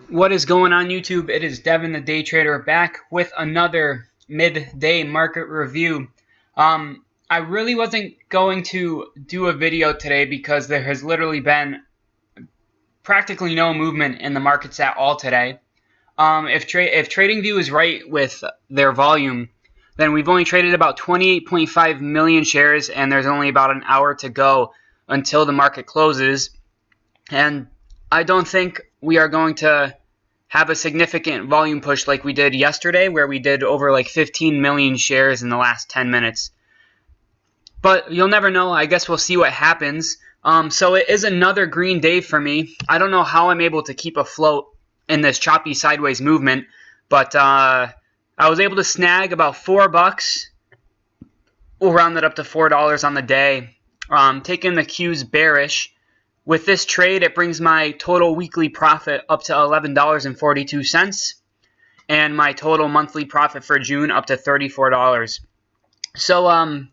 What is going on YouTube? It is Devin the Day Trader back with another midday market review. I really wasn't going to do a video today because there has literally been practically no movement in the markets at all today. If TradingView is right with their volume, then we've only traded about 28.5 million shares and there's only about an hour to go until the market closes. And I don't think we are going to have a significant volume push like we did yesterday, where we did over like 15 million shares in the last 10 minutes. But you'll never know. I guess we'll see what happens. So it is another green day for me. I don't know how I'm able to keep afloat in this choppy sideways movement, but I was able to snag about $4. We'll round it up to $4 on the day. Taking the Q's bearish. With this trade, it brings my total weekly profit up to $11.42 and my total monthly profit for June up to $34. So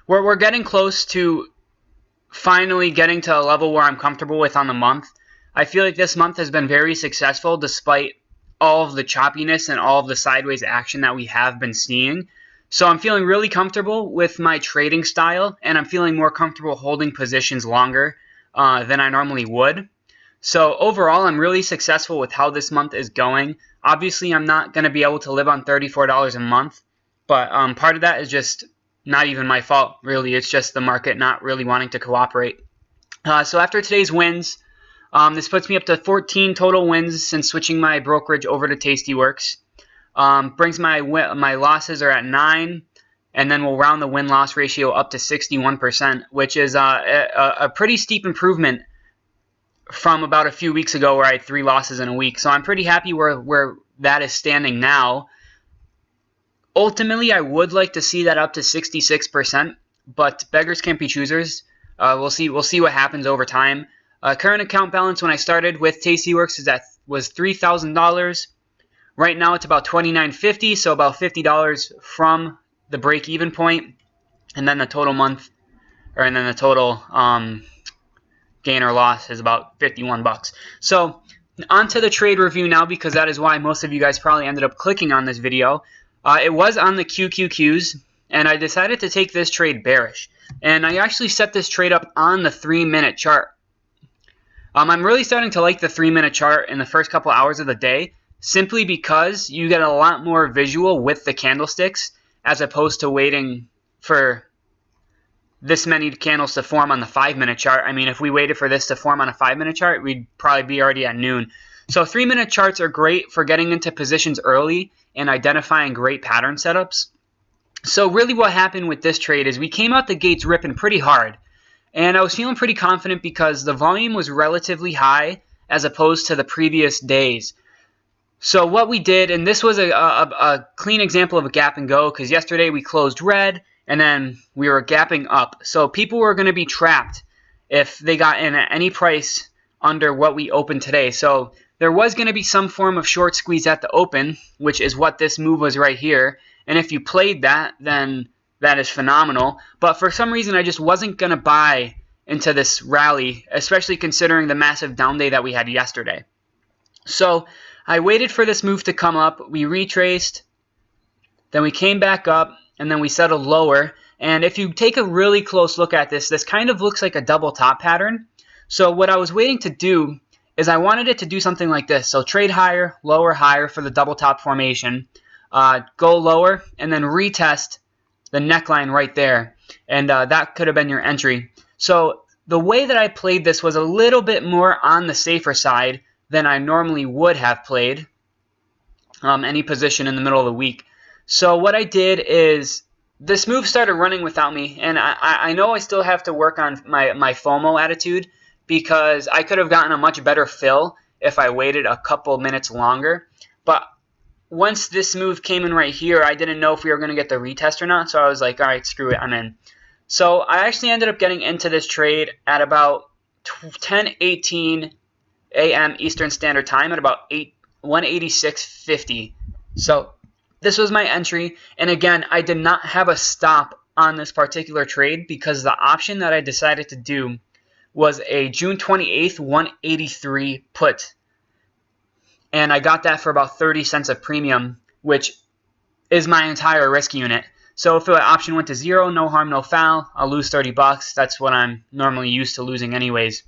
we're getting close to finally getting to a level where I'm comfortable with on the month. I feel like this month has been very successful despite all of the choppiness and all of the sideways action that we have been seeing. So I'm feeling really comfortable with my trading style, and I'm feeling more comfortable holding positions longer than I normally would. So overall, I'm really successful with how this month is going. Obviously, I'm not going to be able to live on $34 a month, but part of that is just not even my fault, really. It's just the market not really wanting to cooperate. So after today's wins, this puts me up to 14 total wins since switching my brokerage over to Tastyworks. Brings my losses are at 9. And then we'll round the win-loss ratio up to 61%, which is a pretty steep improvement from about a few weeks ago where I had 3 losses in a week. So I'm pretty happy where that is standing now. Ultimately, I would like to see that up to 66%, but beggars can't be choosers. We'll see what happens over time. Current account balance when I started with Tastyworks was $3,000. Right now it's about $2,950, so about $50 from the break-even point, and then the total gain or loss is about $51. So on to the trade review now, because that is why most of you guys probably ended up clicking on this video. It was on the QQQs, and I decided to take this trade bearish, and I actually set this trade up on the 3-minute chart. I'm really starting to like the 3-minute chart in the first couple hours of the day, simply because you get a lot more visual with the candlesticks, as opposed to waiting for this many candles to form on the 5-minute chart. I mean, if we waited for this to form on a 5-minute chart, we'd probably be already at noon. So 3-minute charts are great for getting into positions early and identifying great pattern setups. So really what happened with this trade is we came out the gates ripping pretty hard. And I was feeling pretty confident because the volume was relatively high as opposed to the previous days. So what we did, and this was a clean example of a gap and go, because yesterday we closed red and then we were gapping up. So people were going to be trapped if they got in at any price under what we opened today. So there was going to be some form of short squeeze at the open, which is what this move was right here. And if you played that, then that is phenomenal. But for some reason, I just wasn't going to buy into this rally, especially considering the massive down day that we had yesterday. So I waited for this move to come up, we retraced, then we came back up, and then we settled lower. And if you take a really close look at this, this kind of looks like a double top pattern. So what I was waiting to do is I wanted it to do something like this. So trade higher, higher for the double top formation, go lower, and then retest the neckline right there. And that could have been your entry. So the way that I played this was a little bit more on the safer side than I normally would have played any position in the middle of the week. So what I did is this move started running without me, and I know I still have to work on my FOMO attitude, because I could have gotten a much better fill if I waited a couple minutes longer. But once this move came in right here, I didn't know if we were going to get the retest or not, so I was like, all right, screw it, I'm in. So I actually ended up getting into this trade at about 10:18 a.m. Eastern Standard Time at about 186.50. So this was my entry, and again, I did not have a stop on this particular trade because the option that I decided to do was a June 28th 183 put. and I got that for about 30 cents of premium, which is my entire risk unit. So if the option went to 0, no harm, no foul, I'll lose 30 bucks. That's what I'm normally used to losing anyways.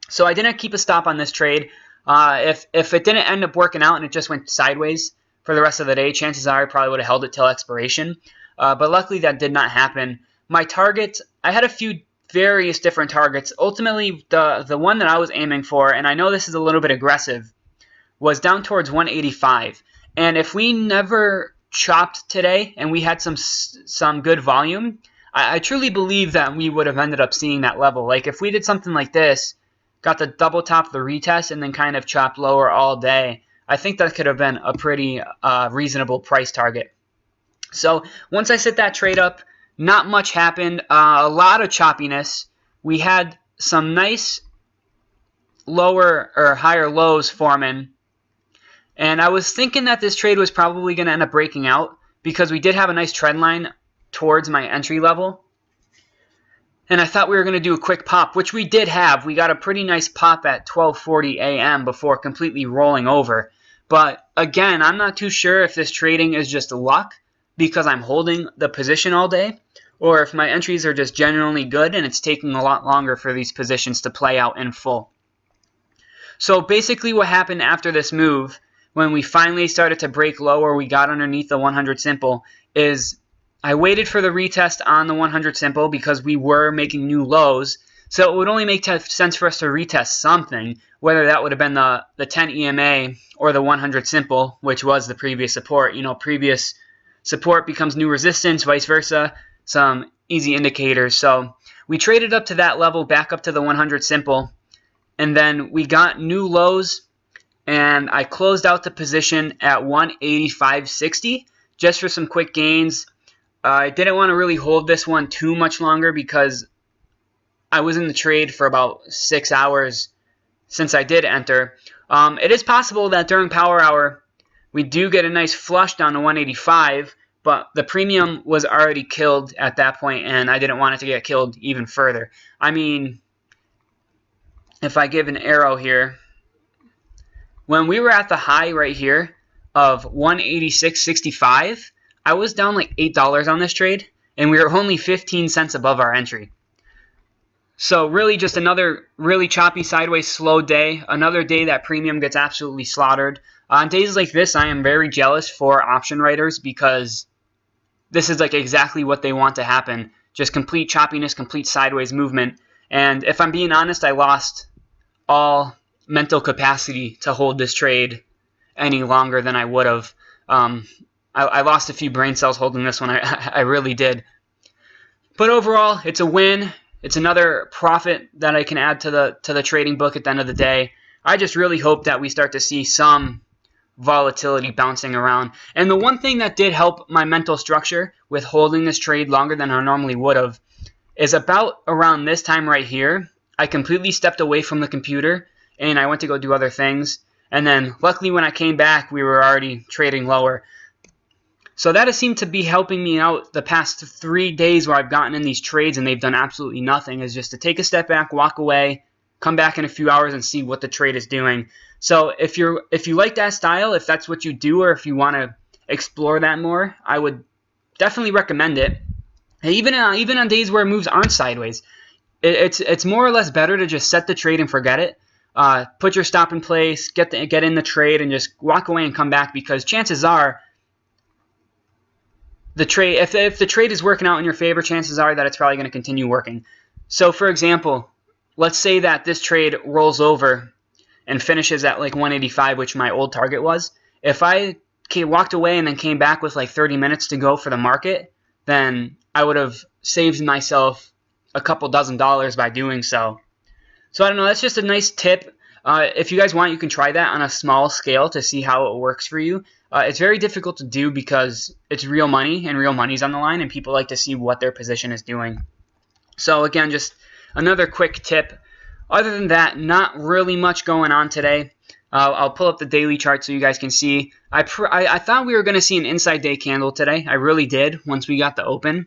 So I didn't keep a stop on this trade. If it didn't end up working out and it just went sideways for the rest of the day, chances are I probably would have held it till expiration. But luckily that did not happen. My target, I had a few various different targets. Ultimately, the one that I was aiming for, and I know this is a little bit aggressive, was down towards 185. And if we never chopped today and we had some good volume, I truly believe that we would have ended up seeing that level. Like if we did something like this, got the double top the retest and then kind of chopped lower all day, I think that could have been a pretty reasonable price target. So once I set that trade up, not much happened. A lot of choppiness. We had some nice lower or higher lows forming. And I was thinking that this trade was probably going to end up breaking out because we did have a nice trend line towards my entry level. And I thought we were going to do a quick pop, which we did have. We got a pretty nice pop at 12:40 a.m. before completely rolling over. But again, I'm not too sure if this trading is just luck because I'm holding the position all day, or if my entries are just generally good and it's taking a lot longer for these positions to play out in full. So basically what happened after this move, when we finally started to break lower, we got underneath the 100 simple, is I waited for the retest on the 100 simple because we were making new lows. So it would only make sense for us to retest something, whether that would have been the 10 EMA or the 100 simple, which was the previous support. You know, previous support becomes new resistance, vice versa, some easy indicators. So we traded up to that level, back up to the 100 simple, and then we got new lows, and I closed out the position at 185.60 just for some quick gains. I didn't want to really hold this one too much longer because I was in the trade for about 6 hours since I did enter. It is possible that during power hour we do get a nice flush down to 185, but the premium was already killed at that point, and I didn't want it to get killed even further. I mean, if I give an arrow here, when we were at the high right here of 186.65, I was down like $8 on this trade, and we were only 15 cents above our entry. So really just another really choppy sideways slow day, another day that premium gets absolutely slaughtered. On days like this, I am very jealous for option writers because this is like exactly what they want to happen. Just complete choppiness, complete sideways movement. And if I'm being honest, I lost all mental capacity to hold this trade any longer than I would have. I lost a few brain cells holding this one. I really did. But overall, it's a win. It's another profit that I can add to the trading book at the end of the day. I just really hope that we start to see some volatility bouncing around. And the one thing that did help my mental structure with holding this trade longer than I normally would have is about around this time right here, I completely stepped away from the computer and I went to go do other things. And then luckily when I came back, we were already trading lower. So that has seemed to be helping me out the past 3 days where I've gotten in these trades and they've done absolutely nothing, is just to take a step back, walk away, come back in a few hours and see what the trade is doing. So if you like that style, if that's what you do, or if you want to explore that more, I would definitely recommend it. And even on days where moves aren't sideways, it's more or less better to just set the trade and forget it. Put your stop in place, get in the trade, and just walk away and come back, because chances are the trade, if the trade is working out in your favor, chances are that it's probably going to continue working. So for example, let's say that this trade rolls over and finishes at like 185, which my old target was. If I walked away and then came back with like 30 minutes to go for the market, then I would have saved myself a couple $dozen by doing so. So I don't know, that's just a nice tip. If you guys want, you can try that on a small scale to see how it works for you. It's very difficult to do because it's real money, and real money's on the line, and people like to see what their position is doing. So again, just another quick tip. Other than that, not really much going on today. I'll pull up the daily chart so you guys can see. I thought we were going to see an inside day candle today. I really did once we got the open.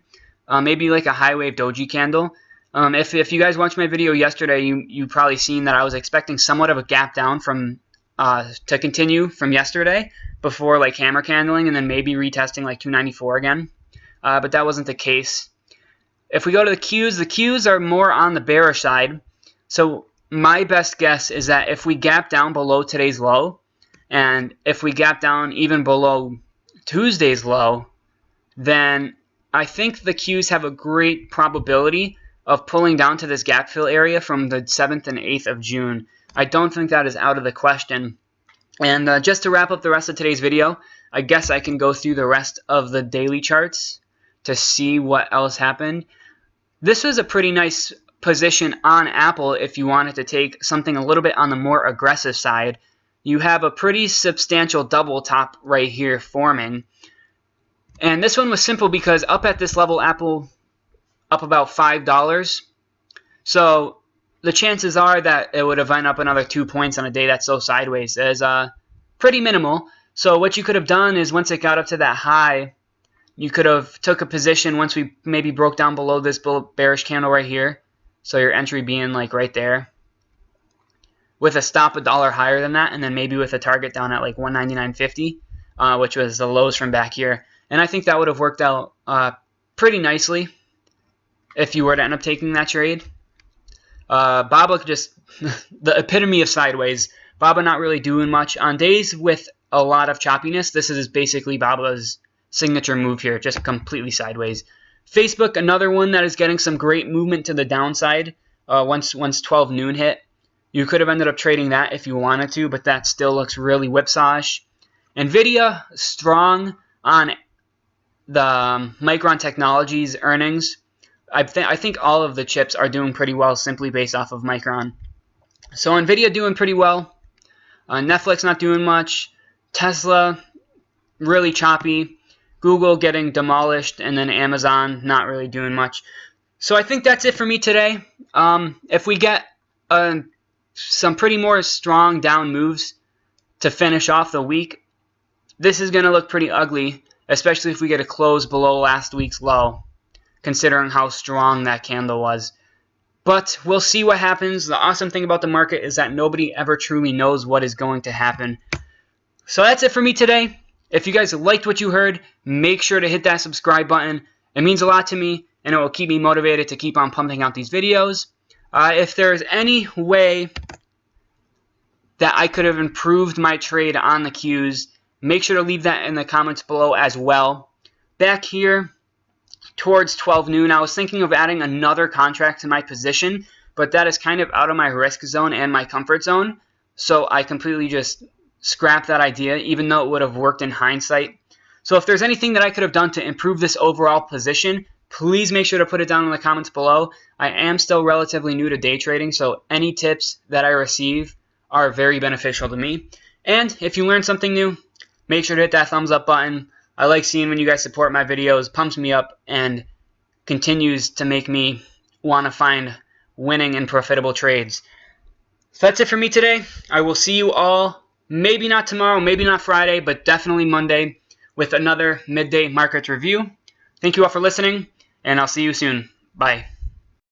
Maybe like a high wave doji candle. If you guys watched my video yesterday, you probably seen that I was expecting somewhat of a gap down from to continue from yesterday before like hammer candling and then maybe retesting like 294 again. But that wasn't the case. If we go to the Qs are more on the bearish side. So my best guess is that if we gap down below today's low, and if we gap down even below Tuesday's low, then I think the Qs have a great probability of pulling down to this gap fill area from the 7th and 8th of June. I don't think that is out of the question. And just to wrap up the rest of today's video, I guess I can go through the rest of the daily charts to see what else happened. This was a pretty nice position on Apple if you wanted to take something a little bit on the more aggressive side. You have a pretty substantial double top right here forming. And this one was simple because up at this level, Apple up about $5. So the chances are that it would have went up another 2 points on a day that's so sideways is pretty minimal. So what you could have done is once it got up to that high, you could have took a position once we maybe broke down below this bearish candle right here. So your entry being like right there, with a stop $1 higher than that, and then maybe with a target down at like 199.50, which was the lows from back here. And I think that would have worked out pretty nicely if you were to end up taking that trade. Baba just the epitome of sideways. Baba not really doing much on days with a lot of choppiness. This is basically Baba's signature move here, just completely sideways. Facebook, another one that is getting some great movement to the downside. Once 12 noon hit, you could have ended up trading that if you wanted to, but that still looks really whipsaw-ish. Nvidia strong on the Micron Technologies earnings. I think all of the chips are doing pretty well simply based off of Micron. So Nvidia doing pretty well. Netflix not doing much. Tesla really choppy. Google getting demolished, and then Amazon not really doing much. So I think that's it for me today. If we get some pretty more strong down moves to finish off the week, this is going to look pretty ugly, especially if we get a close below last week's low, considering how strong that candle was. But we'll see what happens. The awesome thing about the market is that nobody ever truly knows what is going to happen. So that's it for me today. If you guys liked what you heard, make sure to hit that subscribe button. It means a lot to me, and it will keep me motivated to keep on pumping out these videos. If there's any way that I could have improved my trade on the Qs, make sure to leave that in the comments below as well. Back here, towards 12 noon, I was thinking of adding another contract to my position, but that is kind of out of my risk zone and my comfort zone, so I completely just scrap that idea, even though it would have worked in hindsight. So if there's anything that I could have done to improve this overall position, please make sure to put it down in the comments below. I am still relatively new to day trading, so any tips that I receive are very beneficial to me. And if you learned something new, make sure to hit that thumbs up button. I like seeing when you guys support my videos, pumps me up, and continues to make me want to find winning and profitable trades. So that's it for me today. I will see you all, maybe not tomorrow, maybe not Friday, but definitely Monday with another midday market review. Thank you all for listening, and I'll see you soon. Bye.